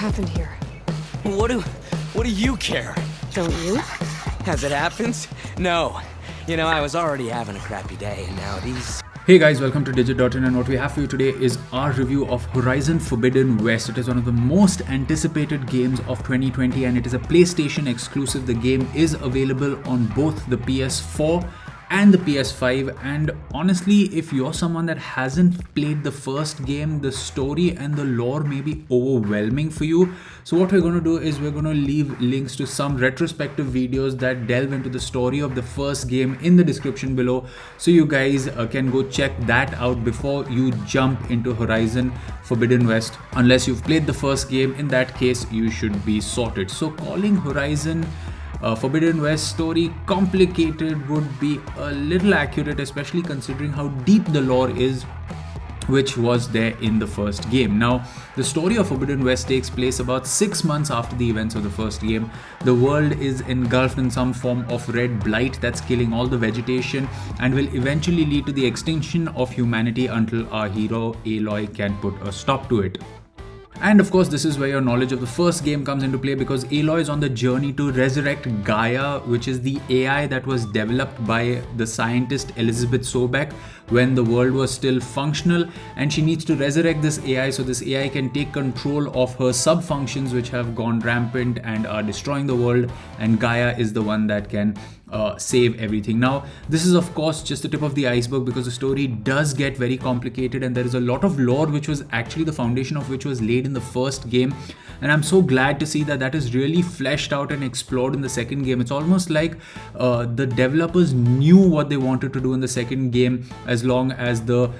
happened here? What do you care? Don't you? As it happens? No. You know, I was already having a crappy day, and now these... Hey guys, welcome to Digit.in, and what we have for you today is our review of Horizon Forbidden West. It is one of the most anticipated games of 2020 and it is a PlayStation exclusive. The game is available on both the PS4 and the PS5, and honestly, if you're someone that hasn't played the first game, the story and the lore may be overwhelming for you. So what we're going to do is we're going to leave links to some retrospective videos that delve into the story of the first game in the description below, so you guys can go check that out before you jump into Horizon Forbidden West. Unless you've played the first game, in that case you should be sorted. So calling Horizon Forbidden West story complicated would be a little accurate, especially considering how deep the lore is, which was there in the first game. Now, the story of Forbidden West takes place about 6 months after the events of the first game. The world is engulfed in some form of red blight that's killing all the vegetation and will eventually lead to the extinction of humanity until our hero Aloy can put a stop to it. And of course, this is where your knowledge of the first game comes into play, because Aloy is on the journey to resurrect Gaia, which is the AI that was developed by the scientist Elizabeth Sobeck when the world was still functional, and she needs to resurrect this AI so this AI can take control of her sub-functions which have gone rampant and are destroying the world, and Gaia is the one that can save everything. Now, this is of course just the tip of the iceberg, because the story does get very complicated and there is a lot of lore which was actually the foundation of which was laid in the first game, and I'm so glad to see that that is really fleshed out and explored in the second game. It's almost like the developers knew what they wanted to do in the second game as long as the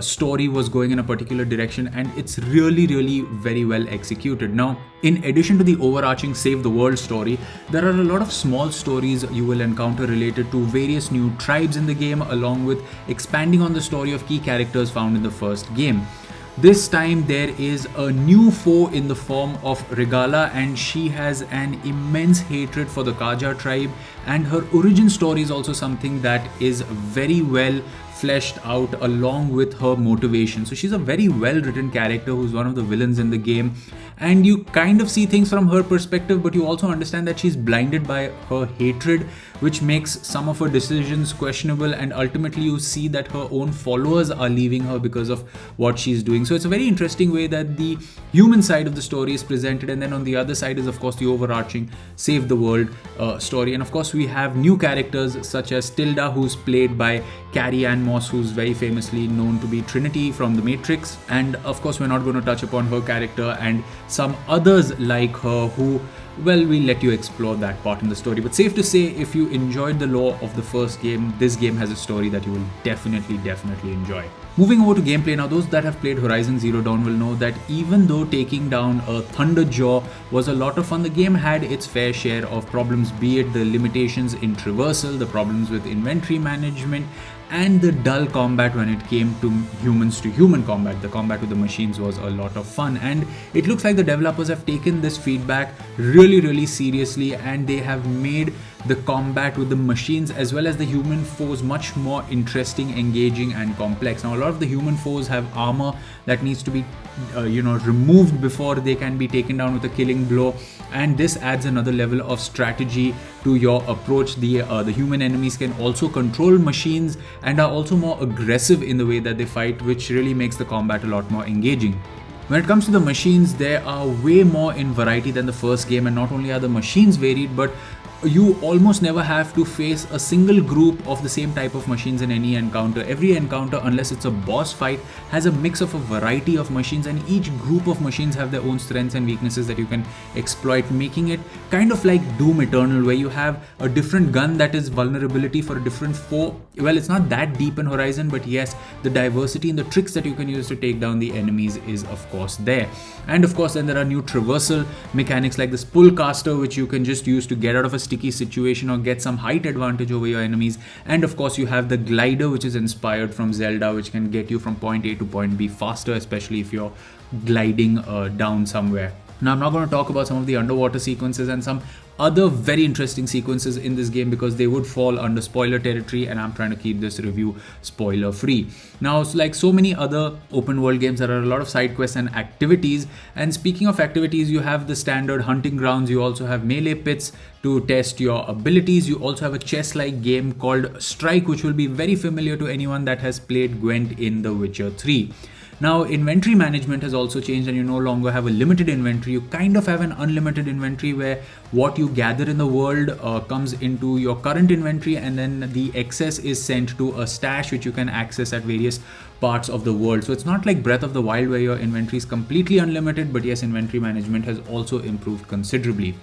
story was going in a particular direction, and it's really very well executed. Now, in addition to the overarching save the world story, there are a lot of small stories you will encounter related to various new tribes in the game, along with expanding on the story of key characters found in the first game. This time there is a new foe in the form of Regala, and she has an immense hatred for the Kaja tribe, and her origin story is also something that is very well fleshed out along with her motivation. So she's a very well written character who's one of the villains in the game, and you kind of see things from her perspective, but you also understand that she's blinded by her hatred, which makes some of her decisions questionable, and ultimately you see that her own followers are leaving her because of what she's doing. So it's a very interesting way that the human side of the story is presented, and then on the other side is of course the overarching save the world story. And of course we have new characters such as Tilda, who's played by Carrie Ann Moss, who's very famously known to be Trinity from The Matrix, and of course we're not going to touch upon her character and some others like her who, well, we'll let you explore that part in the story. But safe to say, if you enjoyed the lore of the first game, this game has a story that you will definitely enjoy. Moving over to gameplay now, those that have played Horizon Zero Dawn will know that even though taking down a Thunderjaw was a lot of fun, the game had its fair share of problems, be it the limitations in traversal, the problems with inventory management, and the dull combat when it came to humans to human combat. The combat with the machines was a lot of fun, and it looks like the developers have taken this feedback really seriously, and they have made the combat with the machines as well as the human foes much more interesting, engaging and complex. Now, a lot of the human foes have armor that needs to be removed before they can be taken down with a killing blow, and this adds another level of strategy to your approach. The human enemies can also control machines and are also more aggressive in the way that they fight, which really makes the combat a lot more engaging. When it comes to the machines, there are way more in variety than the first game, and not only are the machines varied, but you almost never have to face a single group of the same type of machines in any encounter. Every encounter, unless it's a boss fight, has a mix of a variety of machines, and each group of machines have their own strengths and weaknesses that you can exploit, making it kind of like Doom Eternal, where you have a different gun that is vulnerability for a different foe. Well, it's not that deep in Horizon, but yes, the diversity and the tricks that you can use to take down the enemies is of course there. And of course then there are new traversal mechanics like this pull caster, which you can just use to get out of a sticky situation or get some height advantage over your enemies. And of course you have the glider, which is inspired from Zelda, which can get you from point A to point B faster, especially if you're gliding down somewhere. Now, I'm not going to talk about some of the underwater sequences and some other very interesting sequences in this game because they would fall under spoiler territory, and I'm trying to keep this review spoiler free. Now, like so many other open world games, there are a lot of side quests and activities. And speaking of activities, you have the standard hunting grounds. You also have melee pits to test your abilities. You also have a chess-like game called Strike, which will be very familiar to anyone that has played Gwent in The Witcher 3. Now, inventory management has also changed, and you no longer have a limited inventory. You kind of have an unlimited inventory where what you gather in the world comes into your current inventory, and then the excess is sent to a stash which you can access at various parts of the world. So it's not like Breath of the Wild where your inventory is completely unlimited, but yes, inventory management has also improved considerably.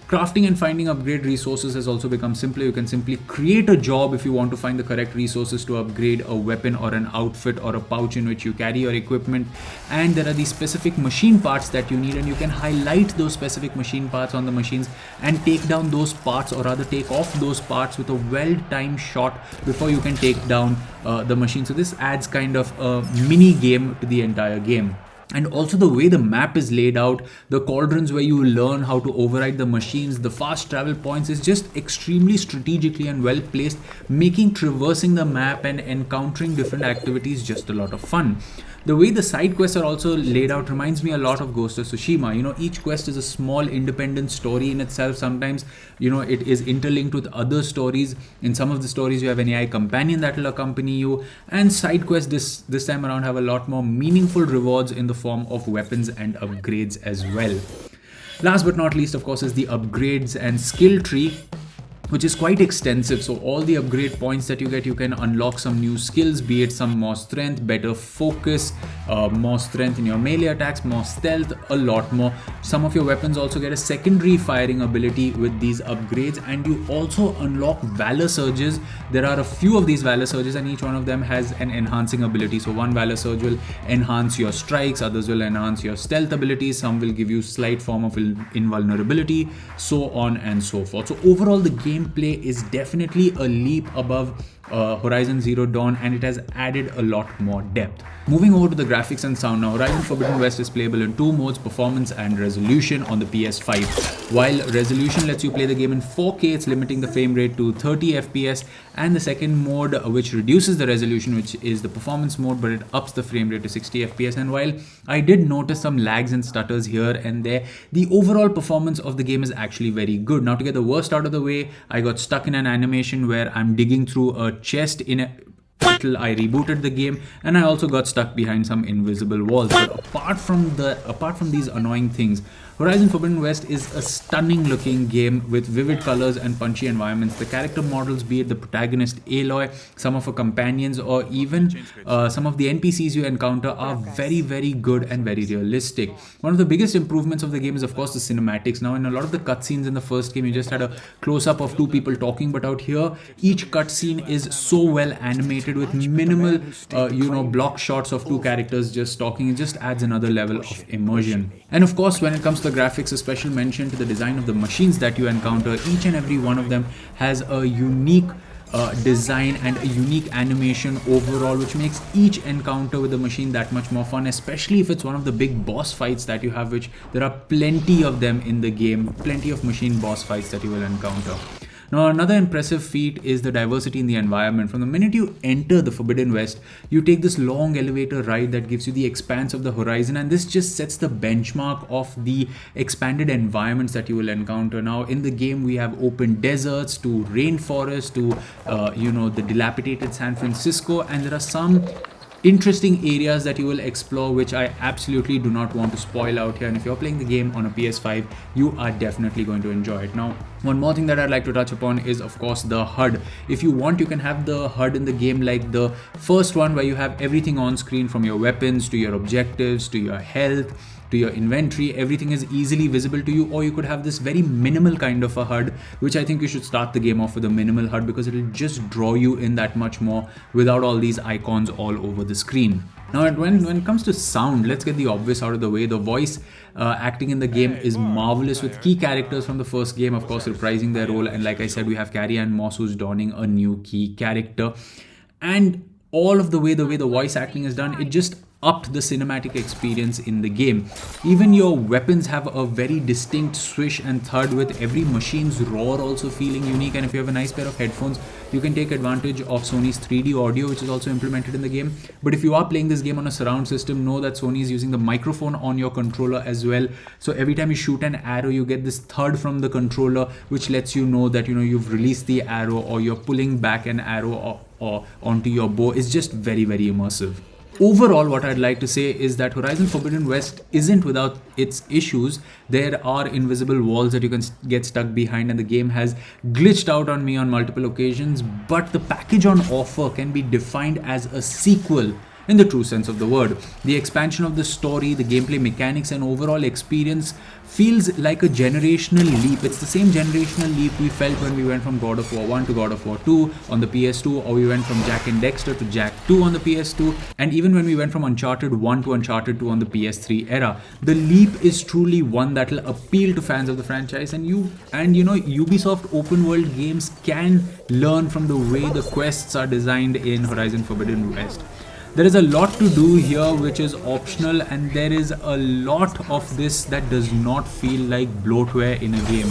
Crafting and finding upgrade resources has also become simpler. You can simply create a job if you want to find the correct resources to upgrade a weapon or an outfit or a pouch in which you carry your equipment. And there are these specific machine parts that you need, and you can highlight those specific machine parts on the machines and take down those parts, or rather take off those parts with a well-timed shot before you can take down the machine. So this adds kind of a mini game to the entire game. And also the way the map is laid out, the cauldrons where you learn how to override the machines, the fast travel points is just extremely strategically and well placed, making traversing the map and encountering different activities just a lot of fun. The way the side quests are also laid out reminds me a lot of Ghost of Tsushima. You know, each quest is a small independent story in itself. Sometimes, you know, it is interlinked with other stories. In some of the stories, you have an AI companion that will accompany you. And side quests this time around have a lot more meaningful rewards in the form of weapons and upgrades as well. Last but not least, of course, is the upgrades and skill tree, which is quite extensive. So all the upgrade points that you get, you can unlock some new skills, be it some more strength, better focus, more strength in your melee attacks, more stealth, a lot more. Some of your weapons also get a secondary firing ability with these upgrades, and you also unlock Valor Surges. There are a few of these Valor Surges, and each one of them has an enhancing ability. So one Valor Surge will enhance your strikes, others will enhance your stealth abilities, some will give you slight form of invulnerability, so on and so forth. So overall, the gameplay is definitely a leap above Horizon Zero Dawn, and it has added a lot more depth. Moving over to the graphics and sound now, Horizon Forbidden West is playable in two modes, performance and resolution on the PS5. While resolution lets you play the game in 4K, it's limiting the frame rate to 30 FPS, and the second mode, which reduces the resolution, which is the performance mode, but it ups the frame rate to 60 FPS. And while I did notice some lags and stutters here and there, the overall performance of the game is actually very good. Now, to get the worst out of the way, I got stuck in an animation where I'm digging through a chest until I rebooted the game, and I also got stuck behind some invisible walls. But apart from these annoying things, Horizon Forbidden West is a stunning looking game with vivid colors and punchy environments. The character models, be it the protagonist Aloy, some of her companions, or even some of the NPCs you encounter, are very, very good and very realistic. One of the biggest improvements of the game is, of course, the cinematics. Now, in a lot of the cutscenes in the first game, you just had a close-up of two people talking, but out here, each cutscene is so well animated with minimal, block shots of two characters just talking. It just adds another level of immersion. And of course, when it comes to the graphics, a special mention to the design of the machines that you encounter. Each and every one of them has a unique design and a unique animation overall, which makes each encounter with the machine that much more fun, especially if it's one of the big boss fights that you have, which there are plenty of them in the game, plenty of machine boss fights that you will encounter. Now, another impressive feat is the diversity in the environment. From the minute you enter the Forbidden West, you take this long elevator ride that gives you the expanse of the horizon, and this just sets the benchmark of the expanded environments that you will encounter. Now, in the game, we have open deserts to rainforest to, the dilapidated San Francisco, and there are some interesting areas that you will explore, which I absolutely do not want to spoil out here. And if you're playing the game on a PS5, you are definitely going to enjoy it. Now, one more thing that I'd like to touch upon is, of course, the HUD. If you want, you can have the HUD in the game like the first one, where you have everything on screen, from your weapons to your objectives to your health to your inventory. Everything is easily visible to you. Or you could have this very minimal kind of a HUD, which I think you should start the game off with a minimal HUD, because it'll just draw you in that much more without all these icons all over the screen. Now, when it comes to sound, let's get the obvious out of the way. The voice acting in the game is marvelous, with key characters from the first game, of course, reprising their role. And like I said, we have Carrie Ann Moss, who's donning a new key character. And all of the way the voice acting is done, it just upped the cinematic experience in the game. Even your weapons have a very distinct swish and thud, with every machine's roar also feeling unique. And if you have a nice pair of headphones, you can take advantage of Sony's 3D audio, which is also implemented in the game. But if you are playing this game on a surround system, know that Sony is using the microphone on your controller as well. So every time you shoot an arrow, you get this thud from the controller, which lets you know that you've released the arrow, or you're pulling back an arrow or onto your bow. Is just very, very immersive. Overall, what I'd like to say is that Horizon Forbidden West isn't without its issues. There are invisible walls that you can get stuck behind, and the game has glitched out on me on multiple occasions, but the package on offer can be defined as a sequel in the true sense of the word. The expansion of the story, the gameplay mechanics, and overall experience feels like a generational leap. It's the same generational leap we felt when we went from God of War 1 to God of War 2 on the PS2, or we went from Jak and Dexter to Jak 2 on the PS2, and even when we went from Uncharted 1 to Uncharted 2 on the PS3 era. The leap is truly one that will appeal to fans of the franchise, and Ubisoft open world games can learn from the way the quests are designed in Horizon Forbidden West. There is a lot to do here which is optional, and there is a lot of this that does not feel like bloatware in a game.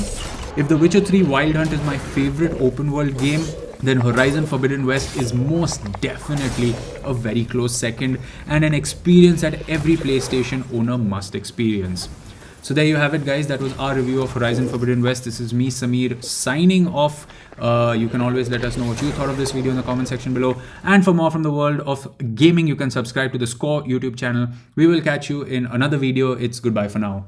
If The Witcher 3 Wild Hunt is my favorite open world game, then Horizon Forbidden West is most definitely a very close second, and an experience that every PlayStation owner must experience. So there you have it, guys. That was our review of Horizon Forbidden West. This is me, Samir, signing off. You can always let us know what you thought of this video in the comment section below. And for more from the world of gaming, you can subscribe to the Score YouTube channel. We will catch you in another video. It's goodbye for now.